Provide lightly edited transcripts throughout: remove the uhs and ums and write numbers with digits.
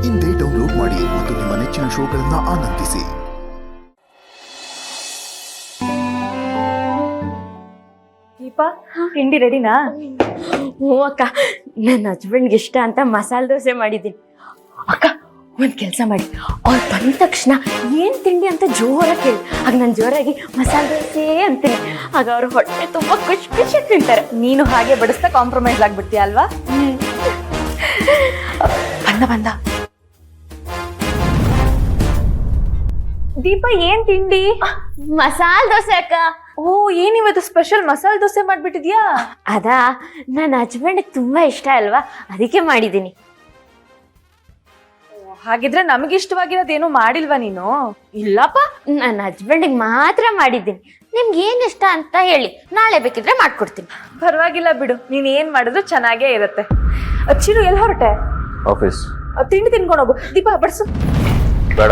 ಇಂದೇ ಡೌನ್ಲೋಡ್ ಮಾಡಿ ಮತ್ತು ನಿಮ್ಮ ನೆಚ್ಚಿನ ಶೋಗಳನ್ನು ಆನಂದಿಸಿ. ದೀಪಾ, ತಿಂಡಿ ರೆಡಿನಾ? ಹ್ಞೂ ಅಕ್ಕ, ನನ್ನ ಹಸ್ಬೆಂಡ್ಗೆ ಇಷ್ಟ ಅಂತ ಮಸಾಲೆ ದೋಸೆ ಮಾಡಿದ್ದೀನಿ. ಅಕ್ಕ, ಒಂದು ಕೆಲಸ ಮಾಡಿ, ಅವ್ರು ಬಂದ ತಕ್ಷಣ ಏನು ತಿಂಡಿ ಅಂತ ಜೋರಾಗಿ ಕೇಳಿ, ಆಗ ನಾನು ಜೋರಾಗಿ ಮಸಾಲೆ ದೋಸೆ ಅಂತೀನಿ. ಆಗ ಅವ್ರ ಹೊಟ್ಟೆ ತುಂಬ ಖುಷಿ ಖುಷಿ ತಿಂತಾರೆ. ನೀನು ಹಾಗೆ ಬಡಿಸ್ತಾ ಕಾಂಪ್ರಮೈಸ್ ಆಗ್ಬಿಡ್ತೀಯ ಅಲ್ವಾ? ಬಂದ ದೀಪಾ, ಏನ್ ತಿಂಡಿ? ಮಸಾಲೆ ದೋಸೆ ಅಕ್ಕ. ಓ, ಏನಿವತ್ತು ಸ್ಪೆಷಲ್ ಮಸಾಲೆ ದೋಸೆ ಮಾಡ್ಬಿಟ್ಟಿದ್ಯಾ? ಅದಾ, ನನ್ನ ಹಸ್ಬೆಂಡ್ಗೆ ತುಂಬಾ ಇಷ್ಟ ಅಲ್ವಾ, ಅದಕ್ಕೆ ಮಾಡಿದ್ದೀನಿ. ಹಾಗಿದ್ರೆ ನಮಗೆ ಇಷ್ಟವಾಗಿರೋದೇನು ಮಾಡಿಲ್ವಾ ನೀನು? ಇಲ್ಲಪ್ಪ, ನನ್ನ ಹಸ್ಬೆಂಡಿಗೆ ಮಾತ್ರ ಮಾಡಿದ್ದೀನಿ. ನಿಮ್ಗೆ ಏನ್ ಇಷ್ಟ ಅಂತ ಹೇಳಿ, ನಾಳೆ ಬೇಕಿದ್ರೆ ಮಾಡ್ಕೊಡ್ತೀನಿ. ಪರವಾಗಿಲ್ಲ ಬಿಡು, ನೀನ್ ಏನ್ ಮಾಡಿದ್ರು ಚೆನ್ನಾಗೇ ಇರುತ್ತೆ. ಚಿರು, ಎಲ್ಲಿ ಹೊರಟೆ? ಆಫೀಸ್. ತಿಂಡಿ ತಿನ್ಕೊಂಡು ಹೋಗು. ದೀಪಾ, ಬಡ್ಸು. ಬೇಡ.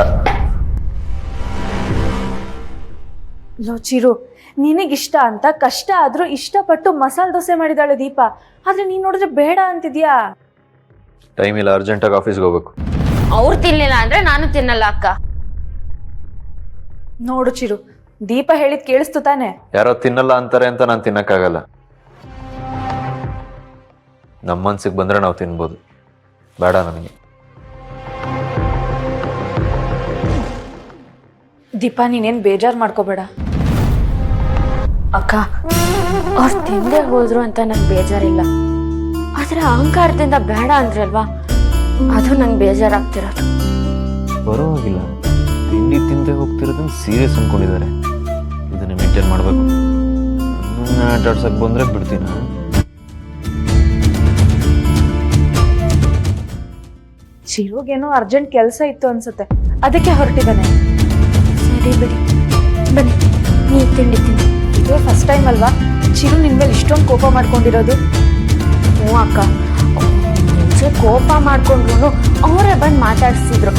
ಲೋ ಚಿರು, ನಿನಗಿಷ್ಟ ಅಂತ ಕಷ್ಟ ಆದ್ರೂ ಇಷ್ಟಪಟ್ಟು ಮಸಾಲೆ ದೋಸೆ ಮಾಡಿದಾಳೆ ದೀಪಾ. ಆದ್ರೆ ನೀನ್ ನೋಡಿದ್ರೆ ಬೇಡ ಅಂತಿದ್ಯಾ. ಟೈಮ್ ಇಲ್ಲ, ಅರ್ಜೆಂಟಾಗಿ ಆಫೀಸ್ಗೆ ಹೋಗ್ಬೇಕು. ಅವ್ರು ತಿನ್ಲಿಲ್ಲ ಅಂದ್ರೆ ನಾನು ತಿನ್ನಲ್ಲ ಅಕ್ಕ. ನೋಡು ಚಿರು, ದೀಪ ಹೇಳಿದ್ ಕೇಳಿಸ್ತು ತಾನೆ? ಯಾರೋ ತಿನ್ನಲ್ಲ ಅಂತಾರೆ ಅಂತ ನಾನು ತಿನ್ನಕ್ಕಾಗಲ್ಲ. ನಮ್ಮ ಮನ್ಸಿಗೆ ಬಂದ್ರೆ ನಾವು ತಿನ್ಬೋದು, ಬೇಡ ನನಗೆ. ದೀಪಾ, ನೀನೇನ್ ಬೇಜಾರ್ ಮಾಡ್ಕೋಬೇಡ. ಅಕ್ಕ, ಅವ್ರು ತಿಂದೇ ಹೋದ್ರು ಅಂತ ನಂಗೆ ಬೇಜಾರಿಲ್ಲ. ಆದ್ರೆ ಅಹಂಕಾರದಿಂದ ಬೇಡ ಅಂದ್ರಲ್ವಾ, ಅದು ನಂಗೆ ಬೇಜಾರಾಗ್ತಿರೋದು. ಬರೋವಾಗಿಲ್ಲ, ತಿಂಡಿ ತಿಂದೆ ಹೋಗ್ತಿರೋದನ್ನ ಸೀರಿಯಸ್ ಅನ್ಕೊಂಡಿದ್ದಾರೆ. ಇದನ್ನ ಮೇಂಟೈನ್ ಮಾಡ್ಬೇಕು. ನನ್ನ ಆಟ ಆಡ್ಸಕ್ ಬಂದ್ರೆ ಬಿಡ್ತೀನ? ಚಿರುಗೇನೋ ಅರ್ಜೆಂಟ್ ಕೆಲಸ ಇತ್ತು ಅನ್ಸುತ್ತೆ, ಅದಕ್ಕೆ ಹೊರಟಿದ್ದಾನೆ. ಸರಿ ಬಿಡಿ, ಬನ್ನಿ ನೀವು ತಿಂಡಿ ತಿಂಡಿ. ಇದೇ ಫಸ್ಟ್ ಟೈಮ್ ಅಲ್ವಾ ಚಿರು ನಿನ್ ಮೇಲೆ ಇಷ್ಟೊಂದು ಕೋಪ ಮಾಡ್ಕೊಂಡಿರೋದು? ಹ್ಞೂ ಅಕ್ಕ, ಮುಂಚೆ ಕೋಪ ಮಾಡ್ಕೊಂಡ್ರು ಅವರೇ ಬಂದು ಮಾತಾಡ್ಸಿದ್ರು.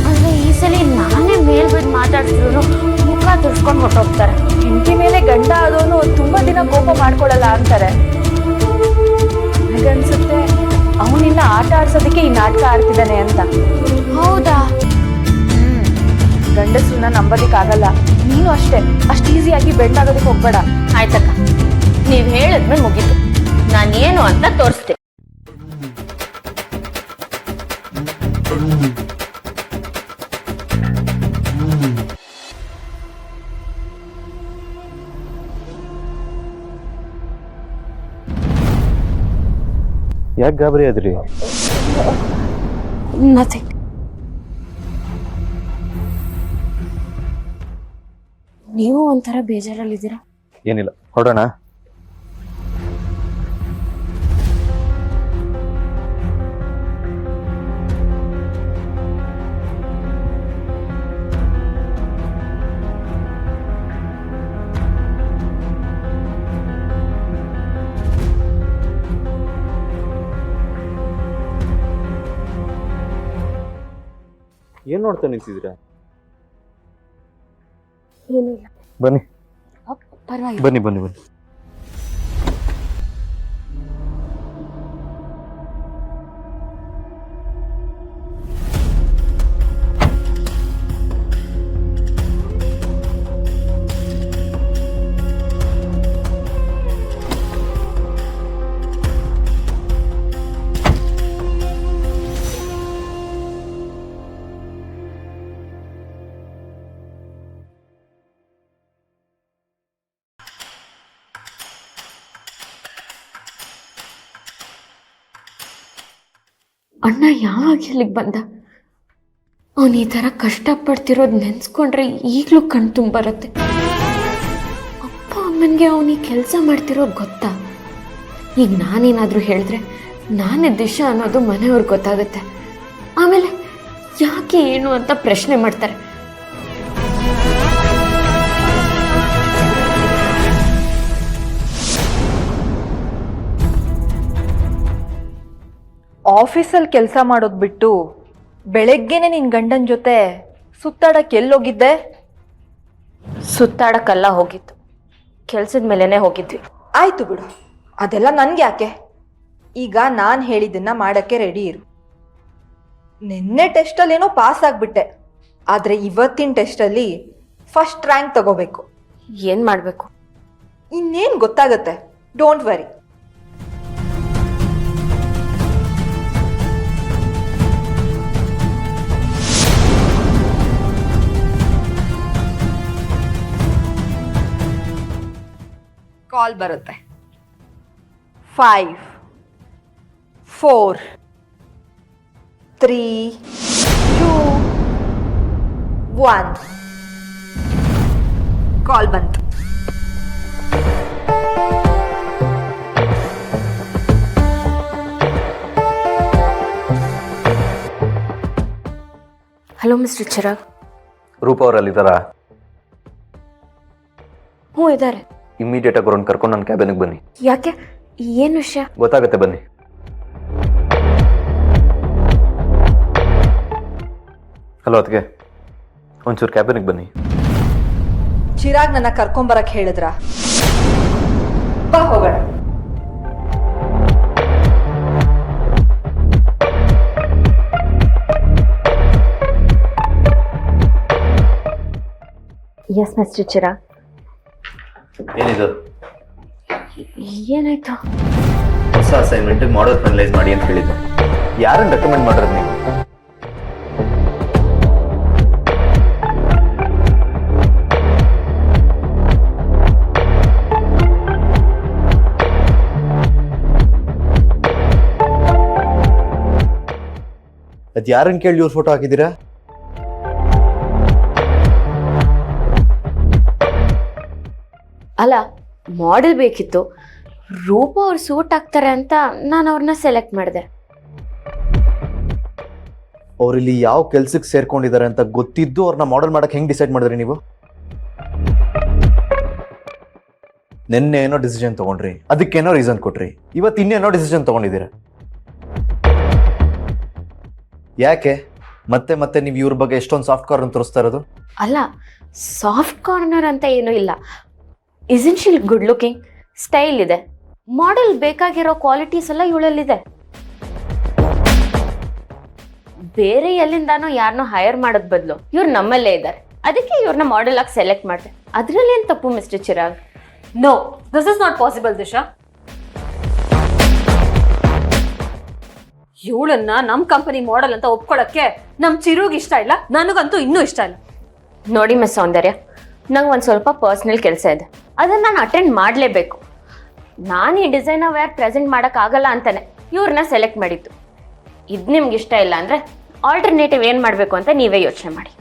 ಆದರೆ ಈ ಸಲ ನಾನೇ ಮೇಲ್ ಬಿದ್ದು ಮಾತಾಡ್ಸಿದ್ರು ಮುಖ ತುರ್ಸ್ಕೊಂಡು ಹೊರಟೋಗ್ತಾರೆ. ಹೆಂಡತಿ ಮೇಲೆ ಗಂಡ ಆದವನು ತುಂಬಾ ದಿನ ಕೋಪ ಮಾಡ್ಕೊಳ್ಳಲ್ಲ ಅಂತಾರೆ. ನನಗನ್ಸುತ್ತೆ ಅವನಿನ್ನ ಆಟ ಆಡ್ಸೋದಕ್ಕೆ ಈ ನಾಟಕ ಆಡ್ತಿದ್ದಾನೆ ಅಂತ. ಹೌದಾ? ಗಂಡಸ್ರನ್ನ ನಂಬೋದಿಕ್ಕಾಗಲ್ಲ. ನೀನು ಅಷ್ಟೇ, ಅಷ್ಟು ಈಸಿಯಾಗಿ ಬೆಂಡ್ ಆಗೋದಕ್ಕೆ ಹೋಗ್ಬೇಡ. ಆಯ್ತಕ್ಕ, ನೀವು ಹೇಳಿದ್ಮೇಲೆ ಮುಗೀತು. ನಾನೇನು ಅಂತ ತೋರಿಸ್ತೆ. ಯಾಕೆ ಗಾಬರಿ ಆದ್ರಿ? ನಥಿಂಗ್. ನೀವು ಒಂಥರ ಬೇಜಾರಲ್ಲಿದ್ದೀರಾ? ಏನಿಲ್ಲ, ಹೊರಡೋಣ. ಏನ್ ನೋಡ್ತಾ ನಿಂತಿದ್ದೀರಾ? ಏನಿಲ್ಲ, ಬನ್ನಿ ಪರವಾಗಿಲ್ಲ. ಬನ್ನಿ ಬನ್ನಿ ಬನ್ನಿ. ಅಣ್ಣ ಯಾವಾಗ ಇಲ್ಲಿಗೆ ಬಂದ? ಅವನು ಈ ಥರ ಕಷ್ಟಪಡ್ತಿರೋದು ನೆನೆಸ್ಕೊಂಡ್ರೆ ಈಗಲೂ ಕಣ್ ತುಂಬರುತ್ತೆ. ಅಪ್ಪ ಅಮ್ಮನಿಗೆ ಅವನಿಗೆ ಕೆಲಸ ಮಾಡ್ತಿರೋದು ಗೊತ್ತಾ? ಈಗ ನಾನೇನಾದರೂ ಹೇಳಿದ್ರೆ ನಾನೇ ದಿಶಾ ಅನ್ನೋದು ಮನೆಯವ್ರಿಗೆ ಗೊತ್ತಾಗುತ್ತೆ. ಆಮೇಲೆ ಯಾಕೆ ಏನು ಅಂತ ಪ್ರಶ್ನೆ ಮಾಡ್ತಾರೆ. ಆಫೀಸಲ್ಲಿ ಕೆಲಸ ಮಾಡೋದು ಬಿಟ್ಟು ಬೆಳಗ್ಗೆನೆ ನಿನ್ ಗಂಡನ ಜೊತೆ ಸುತ್ತಾಡಕ್ಕೆ ಎಲ್ಲೋಗಿದ್ದೆ? ಸುತ್ತಾಡಕ್ಕೆಲ್ಲ ಹೋಗಿತ್ತು, ಕೆಲ್ಸದ ಮೇಲೆನೆ ಹೋಗಿದ್ವಿ. ಆಯ್ತು ಬಿಡು, ಅದೆಲ್ಲ ನನ್ಗೆ ಯಾಕೆ. ಈಗ ನಾನು ಹೇಳಿದ್ದನ್ನ ಮಾಡಕ್ಕೆ ರೆಡಿ ಇರು. ನಿನ್ನೆ ಟೆಸ್ಟಲ್ಲಿ ಏನೋ ಪಾಸ್ ಆಗಿಬಿಟ್ಟೆ, ಆದರೆ ಇವತ್ತಿನ ಟೆಸ್ಟಲ್ಲಿ ಫಸ್ಟ್ ರ್ಯಾಂಕ್ ತಗೋಬೇಕು. ಏನು ಮಾಡಬೇಕು? ಇನ್ನೇನು ಗೊತ್ತಾಗುತ್ತೆ, ಡೋಂಟ್ ವರಿ. ಕಾಲ್ ಬರುತ್ತೆ. 5 4 3 2 1 ಕಾಲ್ ಬಂತು. Hello mister Chirag. ರೂಪ ಅವರಲ್ಲಿದ್ದಾರಾ? ಹ್ಞೂ ಇದ್ದಾರೆ. ಇಮ್ಮಿಡಿಯೇಟ್ ಆಗಿ ಅವ್ರನ್ನ ಕರ್ಕೊಂಡು ನನ್ನ ಕ್ಯಾಬಿನಿಗೆ ಬನ್ನಿ. ಯಾಕೆ? ಏನು ವಿಷಯ? ಗೊತ್ತಾಗುತ್ತೆ ಬನ್ನಿ. ಹಲೋ ಅದಕ್ಕೆ ಒಂಚೂರು ಕ್ಯಾಬಿನಿಗೆ ಬನ್ನಿ. ಚಿರಾಗ್ ನನ್ನ ಕರ್ಕೊಂಬರಕ್ ಹೇಳಿದ್ರ? ಬಾ ಹೋಗೋಣ. Yes mister Chirag. ಏನಿದು? ಏನಾಯ್ತು? ಹೊಸ ಅಸೈನ್ಮೆಂಟ್ ಮಾಡಲ್ ಫೈನಲೈಸ್ ಮಾಡಿ ಅಂತ ಹೇಳಿದ್ದು. ಯಾರನ್ನು ರೆಕಮೆಂಡ್ ಮಾಡೋದು ನೀವು? ಅದು ಯಾರನ್ನು ಕೇಳಿ ಇವ್ರ ಫೋಟೋ ಹಾಕಿದ್ದೀರಾ? ಅಲ್ಲ, ಮಾಡೆಲ್ ಬೇಕಿತ್ತು. ರೂಪ ಅವ್ರು ಸೂಟ್ ಆಗ್ತಾರೆ ಅಂತ ನಾನು ಅವ್ರನ್ನ ಸೆಲೆಕ್ಟ್ ಮಾಡಿದೆ. ಅವ್ರಿಲ್ಲಿ ಯಾವ ಕೆಲ್ಸಕ್ಕೆ ಸೇರ್ಕೊಂಡಿದ್ದಾರೆ ಅಂತ ಗೊತ್ತಿದ್ದು ಅವ್ರನ್ನ ಮಾಡೆಲ್ ಮಾಡಕ್ ಹೆಂಗ್ ಡಿಸೈಡ್ ಮಾಡಿದ್ರಿ ನೀವು? ನಿನ್ನೆ ಏನೋ ಡಿಸಿಷನ್ ತಗೊಂಡ್ರಿ, ಅದಕ್ಕೇನೋ ರೀಸನ್ ಕೊಟ್ರಿ, ಇವತ್ತು ಇನ್ನೇನೋ ಡಿಸಿಷನ್ ತಗೊಂಡಿದ್ದೀರಾ. ಯಾಕೆ ಮತ್ತೆ ಮತ್ತೆ ನೀವು ಇವ್ರ ಬಗ್ಗೆ ಎಷ್ಟೊಂದು ಸಾಫ್ಟ್ ಕಾರ್ನರ್ ತೋರಿಸ್ತಾ ಇರೋದು? ಅಲ್ಲ, ಸಾಫ್ಟ್ ಕಾರ್ನರ್ ಅಂತ ಏನೂ ಇಲ್ಲ. ಇಸನ್ ಶಿ ಗುಡ್ ಲುಕಿಂಗ್, ಸ್ಟೈಲ್ ಇದೆ, ಮಾಡೆಲ್ ಬೇಕಾಗಿರೋ ಕ್ವಾಲಿಟೀಸ್ ಎಲ್ಲ ಇವಳಲ್ಲಿದೆ. ಬೇರೆ ಎಲ್ಲಿಂದಾನೋ ಯಾರನ್ನೋ ಹೈರ್ ಮಾಡೋದ್ ಬದಲು ಇವ್ರು ನಮ್ಮಲ್ಲೇ ಇದ್ದಾರೆ, ಅದಕ್ಕೆ ಇವ್ರನ್ನ ಮಾಡೆಲ್ ಆಗಿ ಸೆಲೆಕ್ಟ್ ಮಾಡಿದೆ. ಅದ್ರಲ್ಲಿ ಏನು ತಪ್ಪು mister Chirag? No, this is not possible Disha. ಇವಳನ್ನ ನಮ್ಮ ಕಂಪನಿ ಮಾಡೆಲ್ ಅಂತ ಒಪ್ಕೊಳಕ್ಕೆ ನಮ್ಮ ಚಿರುಗ್ ಇಷ್ಟ ಇಲ್ಲ, ನನಗಂತೂ ಇನ್ನೂ ಇಷ್ಟ ಇಲ್ಲ. ನೋಡಿ ಮಿಸ್ ಸೌಂದರ್ಯ, ನಂಗೆ ಒಂದು ಸ್ವಲ್ಪ ಪರ್ಸ್ನಲ್ ಕೆಲಸ ಇದೆ, ಅದನ್ನು ನಾನು ಅಟೆಂಡ್ ಮಾಡಲೇಬೇಕು. ನಾನು ಈ ಡಿಸೈನರ್ ವೇರ್ ಪ್ರೆಸೆಂಟ್ ಮಾಡೋಕ್ಕಾಗಲ್ಲ ಅಂತಾನೆ ಇವ್ರನ್ನ ಸೆಲೆಕ್ಟ್ ಮಾಡಿದ್ದು. ಇದು ನಿಮ್ಗೆ ಇಷ್ಟ ಇಲ್ಲ ಅಂದರೆ ಆಲ್ಟರ್ನೇಟಿವ್ ಏನು ಮಾಡಬೇಕು ಅಂತ ನೀವೇ ಯೋಚನೆ ಮಾಡಿ.